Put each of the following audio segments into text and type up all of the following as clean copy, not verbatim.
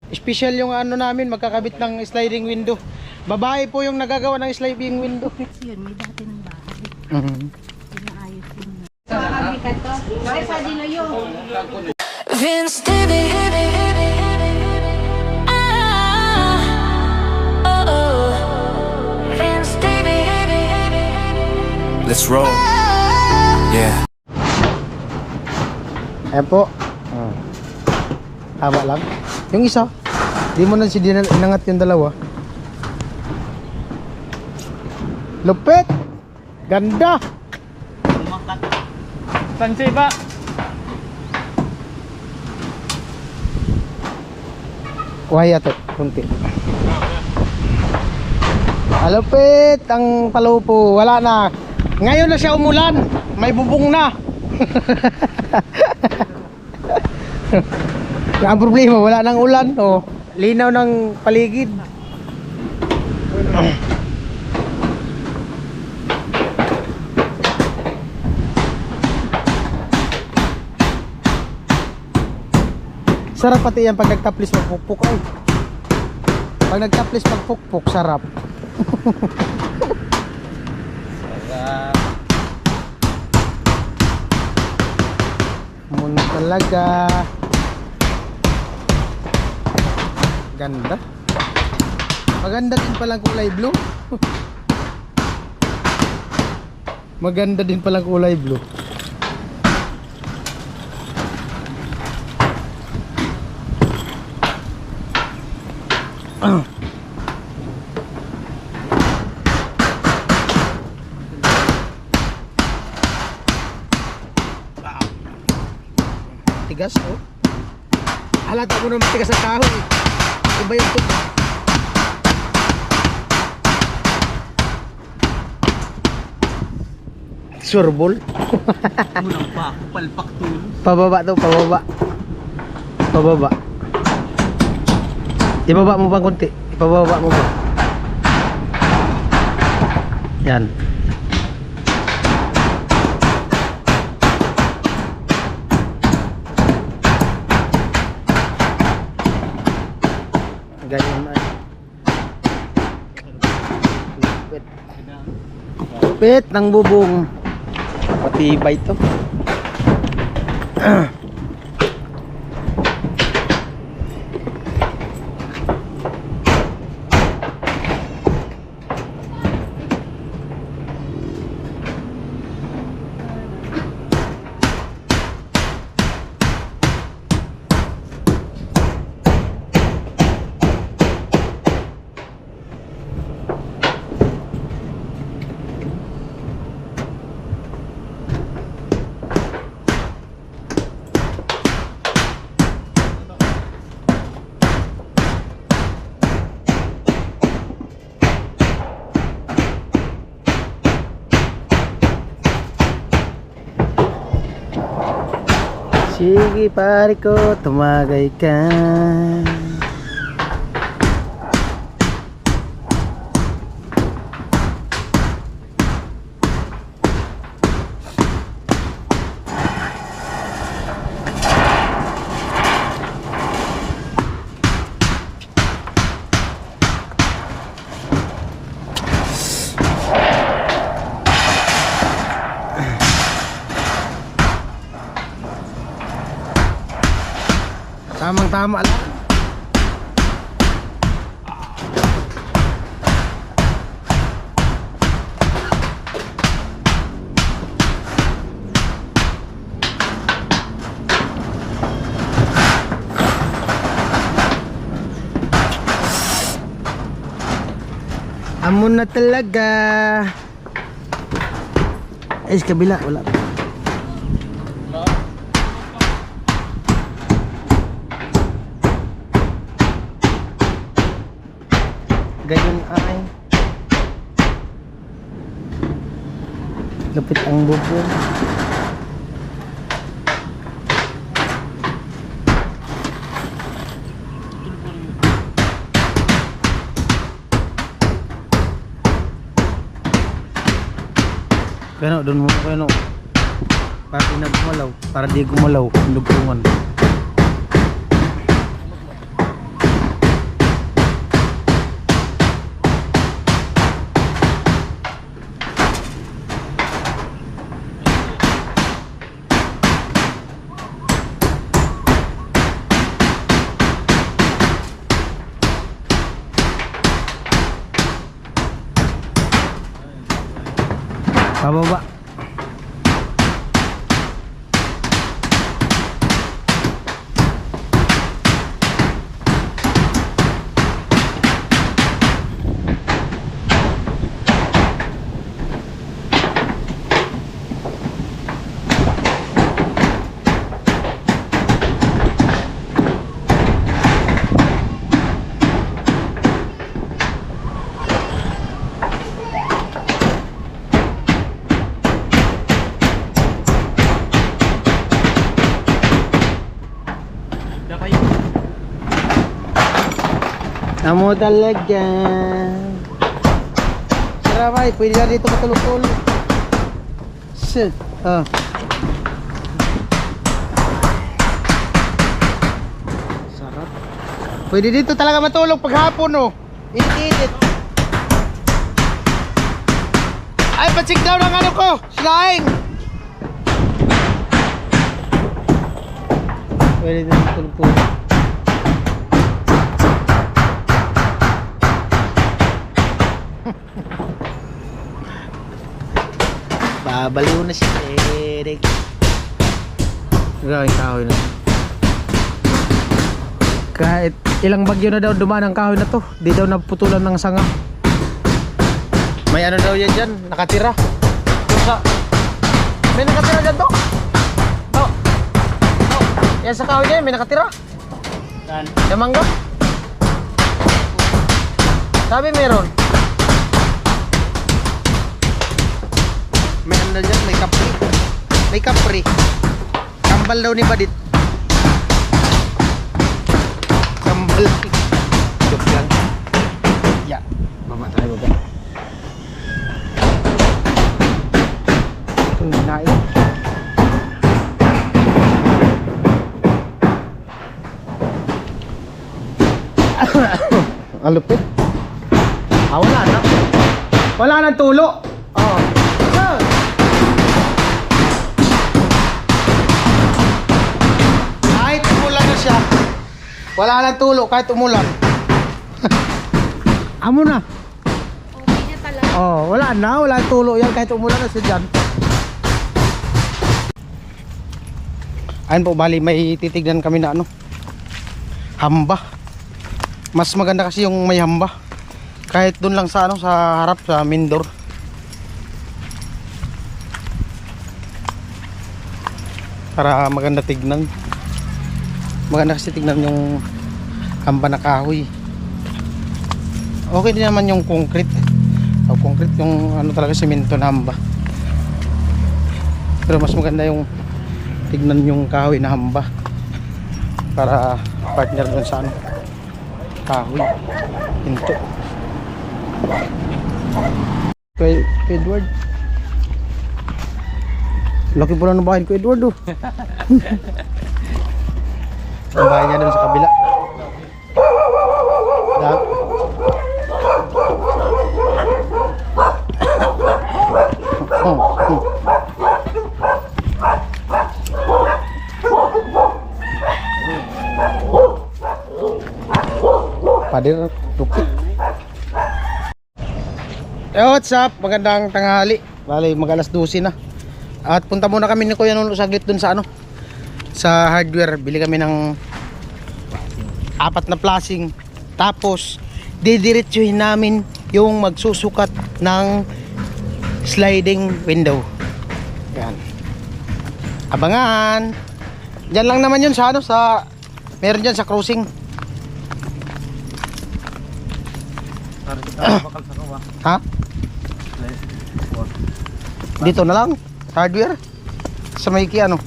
Special yung ano namin, magkakabit ng sliding window. Babae po yung nagagawa ng sliding window. Yun, may dati ng bahay. Pinaayos yun. Vince David. Vince David. Let's roll. Yeah. Ayan po. Tama lang. Yung isa, di mo na si inangat yung dalawa. Lupit! Ganda! Pansi ba? Wahaya to, kunti. Alupit ang palupo. Wala na. Ngayon na siya umulan. May bubong na. Ang problema, wala nang ulan. Oh, linaw ng paligid. Sarap pati yan pag nagtaplis magpukpuk. Ay, pag nagtaplis magpukpuk, sarap. Sarap. Muna talaga. Ganda. Maganda din palang kulay blue. Maganda din palang kulay blue. Tigas oh. Halata mo naman tigas sa kahoy. Iba yung tubo. Surbol. Unang pa, palpak tulo. Pababa to, pababa. Pababa. Ibaba mo bang konti? Ipababa mo ba? Yan. Ganyan na. Lupit. Lupit ng bubong. Patibay to. Sige pare ko, tumagay ka. Tamang-tama lang. Amon na talaga. Ay, sa kabila, wala. Gayon ay lapit ang bubong. Kano doon mo kano para di na gumalaw, para di gumalaw ang lubungan. Pababa. Amo talaga. Sarap ay, pwede na dito matulog-tulog. Shit. Ah. Sarap. Pwede dito talaga matulog paghapon, oh. Init-init. Ay, pa-check down ang ano ko. Sinaing. Pwede na matulog-tulog. Babaliw na si Eric. Gawin kahoy na. Kahit ilang bagyo na daw dumaan ang kahoy na to, di daw naputulan ng sanga. May ano daw yan dyan, nakatira. May nakatira dyan to. Oh. Oh. Yan sa kahoy niya, may nakatira. Saan? Yung mangga. Sabi meron. May ano dyan, may kapri. May kapri. Kambal daw ni Badit. Kambal. Joke lang. Ya, mama tayo ba? Ito yung hinain. Alupit. Wala na. Wala nang tulo. Oh. Kahit umulan na siya, wala nang tulo kahit umulan. Amo na. Okay na talaga. Oh, wala nang tulo yan kahit umulan na siya dyan. Ayun po, bali may titignan kami na ano, hamba. Mas maganda kasi yung may hamba. Kahit dun lang sa ano, sa harap sa main door. Para maganda tignan. Maganda kasi tignan yung hamba na kahoy. Okay din naman yung concrete. O concrete yung ano talaga, semento na hamba. Pero mas maganda yung tignan yung kahoy na hamba. Para partner dun sa ano, kahoy. Pinto. Kay Edward. Laki pula ng bahay ko Edward, oh. Ang bahay niya dun sa kabila. Padir tukit. What's up? Magandang tanghali. Bali, mag-alas 12 na. At punta muna kami ni Kuya Nuno saglit dun sa ano, sa hardware. Bili kami ng 4 na flashing. Tapos didiretsuhin namin yung magsusukat ng sliding window. Yan. Abangan. Diyan lang naman yun sa ano, sa meron dyan sa crossing. Ha? Dito na lang hardware sa may ano,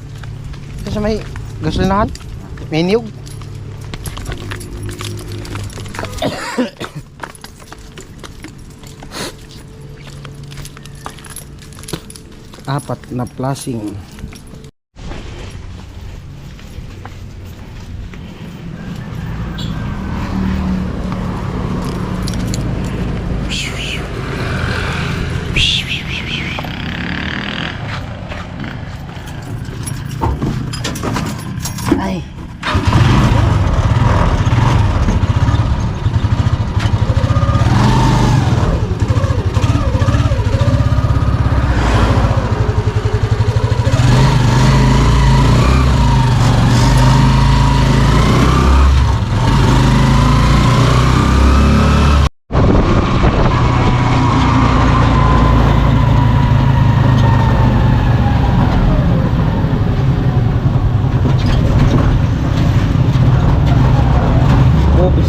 sa may gasolinahan, may niyog. Apat na flashing. Ay.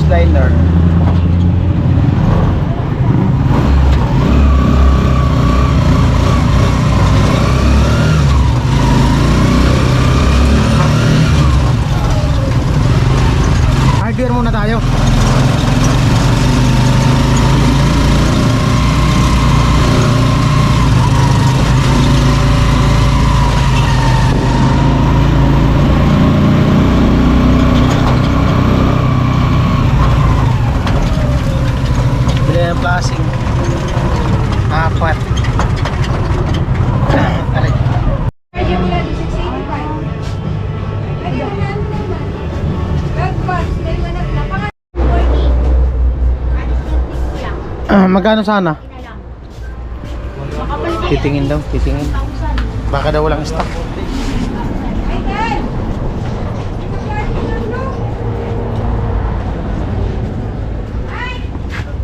cruise liner. Hardware muna tayo. Bili ng plasing. Apat. Alay. Pwede mo lang 685. Pwede mo lang naman. Red bus, may manap na. Pang 40. Magkano sana? lang. Titingin daw, titingin. Baka daw walang stock. Ay, Dad!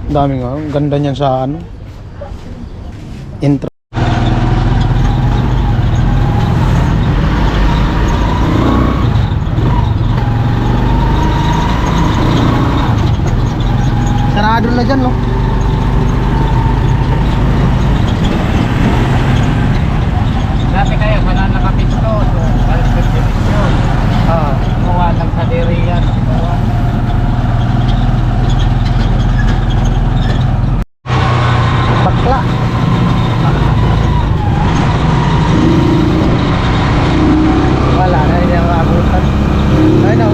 Dami nga, ang ganda niyan sa ano. Intro. Sarado na dyan, no? Dati kayo, wala nakapisto. Balik ng division. Ah. Gumawa ng kadiri yan. Bakla. Wala na, hindi ako abutan. I know.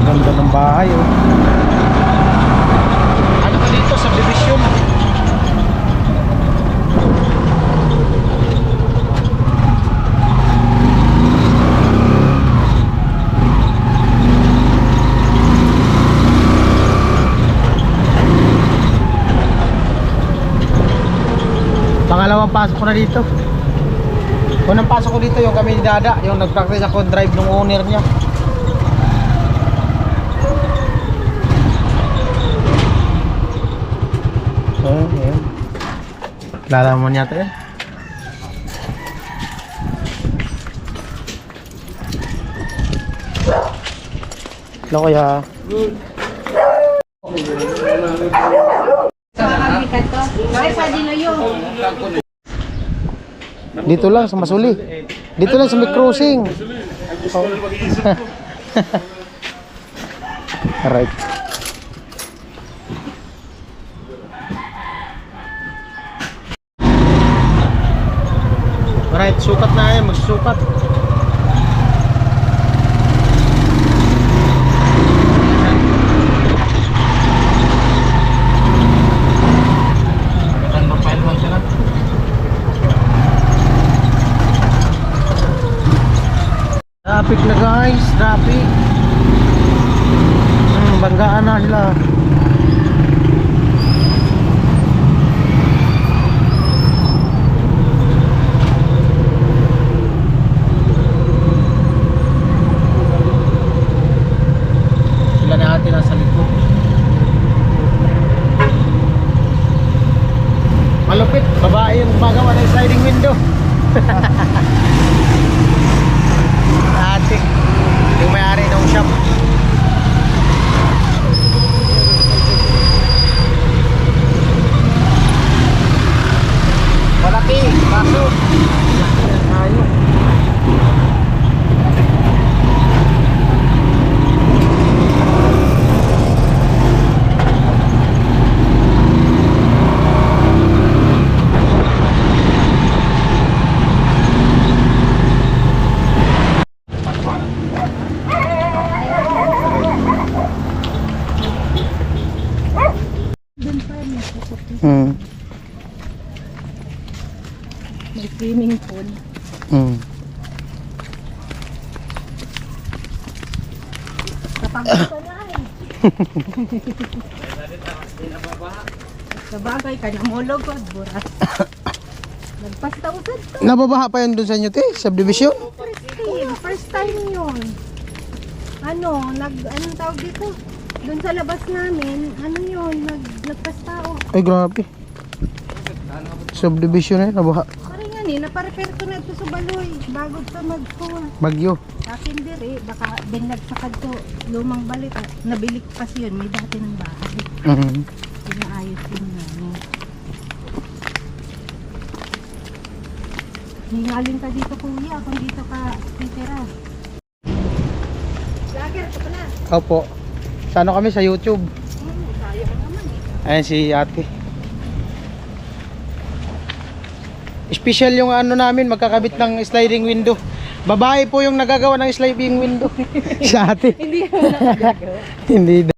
Ganda ng bahay, oh. Ano ba dito? Subdivision. Pangalawang pasok ko na dito. Unang pasok ko dito yung kami ni Dada, yung nag-practice ako drive ng owner niya. Ayan. Kilala mo niya ito eh. Hello kuya. Dito lang sa Masuli. Dito lang sa may crossing. Oh. Alright. Alright, sukat na yan, magsusukat. Traffic na guys, traffic. Banggaan na sila. Sila natin nasa likod. Malupit, babae yung gumagawa ng sliding window. Ate, yung may-ari ng shop. pasok. Hmm. May swimming pool. Hmm. Kapag-gusto na eh. Sa bagay ka, namulogod, buras. Nagpastausan to. Nababaha pa yun dun sa inyo, te? Subdivision? First time yun. Anong tawag dito? Doon sa labas namin, nagpastao. Ay, grabe. Subdivision eh, nabaha. Parang yan eh, naparepair ko na ito sa Baloy. Bago sa mag-tour. Bagyo. Sa akin dire, baka binlag sa kadto, lumang balik. Nabili ko kasi yun, may dati ng bahay. Mhm. Pinaayos yun namin. Hingaling ka dito kuya, kung dito ka titira. Vlogger ka pala. Opo. Sa ano kami? Sa YouTube. Tayo ka naman eh. Ayan si ate. Special yung ano namin, magkakabit ng sliding window. Babae po yung nagagawa ng sliding window. Si ate. Hindi mo nakagagawa. Hindi daw.